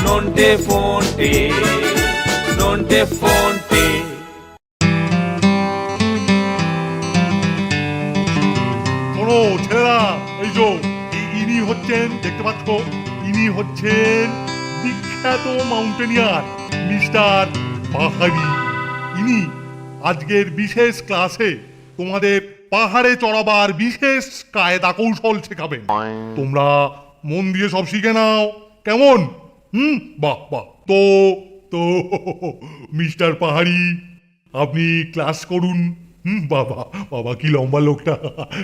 Nonte Fonte, Nonte Fonte. শোনো ছেলেরা, এই যে ইনি হচ্ছেন, দেখতে পাচ্ছ, ইনি হচ্ছেন বিখ্যাত মাউন্টেনিয়ার মিস্টার পাহাড়ি। ইনি আজকের বিশেষ ক্লাসে তোমাদের পাহাড়ে চড়াবার বিশেষ কায়দা কৌশল শেখাবেন। তোমরা মন দিয়ে সব শিখে নাও, কেমন? বাহ বাহ। তো তো মিস্টার পাহাড়ি, আপনি ক্লাস করুন। বাবা বাবা, কি লম্বা লোকটা,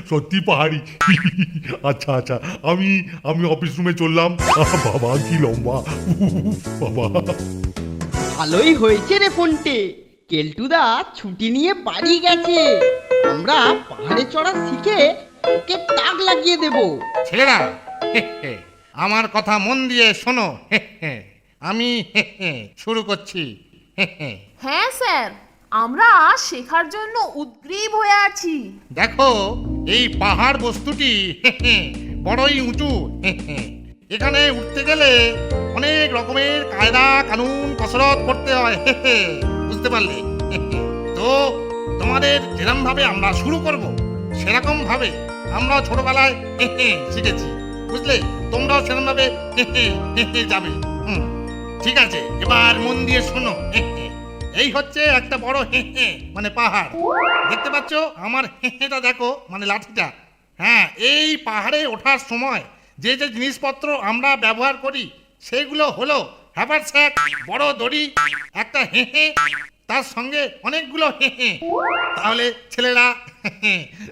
সত্যি পাহাড়ি। আচ্ছা আচ্ছা, আমি অফিস রুমে চললাম। বাবা কি লম্বা, বাবা। ভালোই হয়েছে রে ফোনটে, কেলটুদা ছুটি নিয়ে বাড়ি গেছে। আমরা পাহাড়ে চড়া শিখে ওকে তাক লাগিয়ে দেব। ছেলেরা, আমার কথা মন দিয়ে শোনো। আমি শুরু করছি। হ্যাঁ স্যার, আমরা শেখার জন্য উদ্গ্রীব হয়ে আছি। দেখো, এই পাহাড় বস্তুটি বড়ই উঁচু। এখানে উঠতে গেলে অনেক রকমের কায়দা কানুন কসরত করতে হয়। বুঝতে পারলে? তো তোমাদের যেরকম ভাবে আমরা শুরু করব, সেরকম ভাবে আমরা ছোটবেলায় শিখেছি। বুঝলে? তোমরাও সেরকম ভাবে যাবে। ঠিক আছে, এবার মন দিয়ে শোনো। এই হচ্ছে একটা বড় মানে পাহাড়। দেখতে পাচ্ছ আমার হেঁটা? দেখো, মানে লাঠিটা। হ্যাঁ, এই পাহাড়ে ওঠার সময় যে যে জিনিসপত্র আমরা ব্যবহার করি সেগুলো হলো হ্যাপারস্যাক, বড় দড়ি, একটা তার সঙ্গে অনেকগুলো তাহলে ছেলেরা,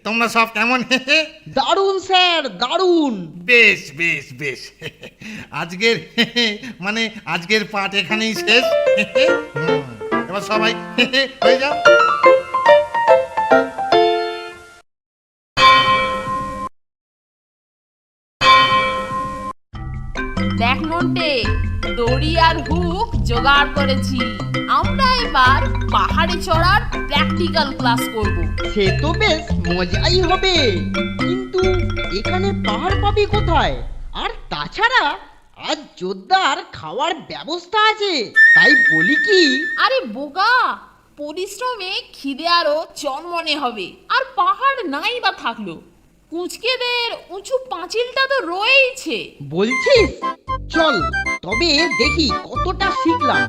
তোমরা সব কেমন? দারুণ স্যার, দারুণ। বেশ বেশ বেশ। আজকের মানে আজকের পাঠ এখানেই শেষ। এবার সবাই হয়ে যাও। দেখ নন্টে, দড়ি আর হুক জোগাড় করেছি। আমরা এবার পাহাড়ে চড়ার প্র্যাকটিক্যাল ক্লাস করব। সে তো বেশ মজাই হবে, কিন্তু এখানে পাহাড় পাবি কোথায়? আর তাছাড়া আজ জোরদার খাওয়ার ব্যবস্থা আছে, তাই বলি কি। আরে বোকা, পরিশ্রমে খিদে আরো চনমনে হবে। আর পাহাড় নাই বা থাকলো, কুঁচকেদের উঁচু পাঁচিলটা তো রয়েইছে। বলছিস? চল তবে দেখি কতটা শিখলাম।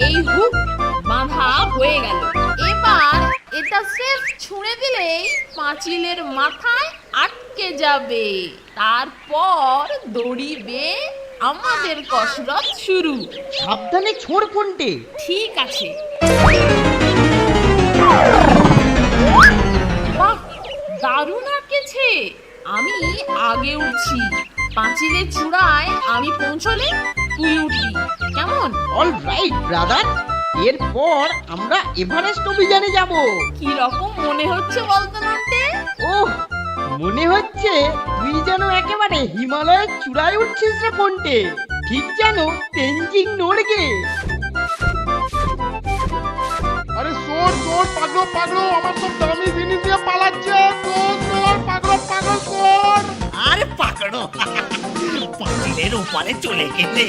এই হুক বাঁধা হয়ে গেল। এবার এটা স্রেফ ছুঁড়ে দিলেই পাঁচিলের মাথায় আটকে যাবে। তারপর দড়ি বেয়ে আমাদের কসরত শুরু। সাবধানে ছোড় ফোনটে। ঠিক আছে। বাহ, দারুণ আঁকেছে। আমি আগে উঠছি, পাঁচিলের চূড়ায় আমি পৌঁছলে তুই উঠবি, কেমন? অল রাইট ব্রাদার, এরপর আমরা এভারেস্ট অভিযানে যাব। কি রকম মনে হচ্ছে বলতো নন্টে? ওহ, মনে হচ্ছে তুই যেন একেবারে হিমালয়ের চূড়ায় উঠছিস রে ফোনটে, ঠিক যেন তেনজিং নোরগে। আরে সোর সোর, পাগলো পাগলো, আমার সব দামি জিনিস দিয়ে পালাচ্ছে। সোর সোর, পাগলো পাগলো, সোর। আরে পাকড়ো, পাঁচিলের উপরে চলে গেলে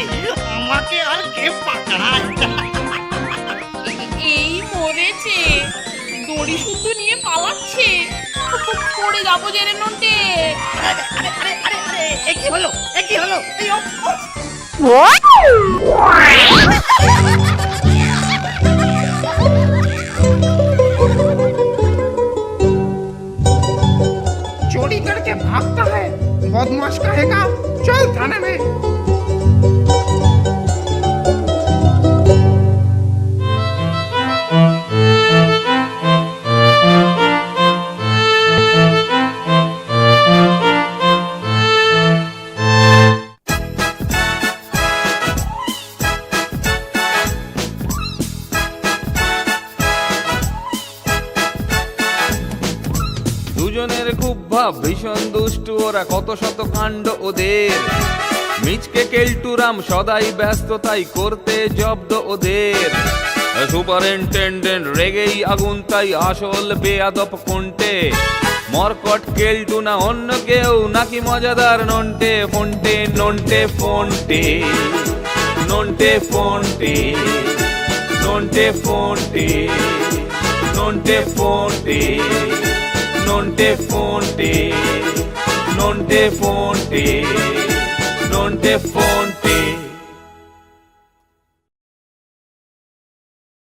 আমাকে আর কে পাকড়ায়? এই মরেছে, দড়ি শুদ্ধ নিয়ে পালাচ্ছে। পড়ে যাবো জেনে নন্টে। আরে আরে আরে আরে আরে, এ কি হলো? এ কি হলো? এই चोरी करके भागता है, बदमाश कहेगा। चल थाने में। দুজনের খুব ভাব, ভীষণ দুষ্টু ওরা, কত শত কাণ্ড ওদের। মিচকে কেলটুরাম সদাই ব্যস্ত তাই করতে জব্দ ওদের সুপারিনটেন্ডেন্ট রেগেই আগুন তাই আসল বেয়াদব কোনটে মরকট কেলটু না অন্য কেউ নাকি মজাদার নন্টে ফোনটে নন্টে ফোনটে নন্টে ফোনটে নন্টে ফোনটে নন্টে ফোনটে নন্টে ফোনটে নন্টে ফোনটে nonte fonte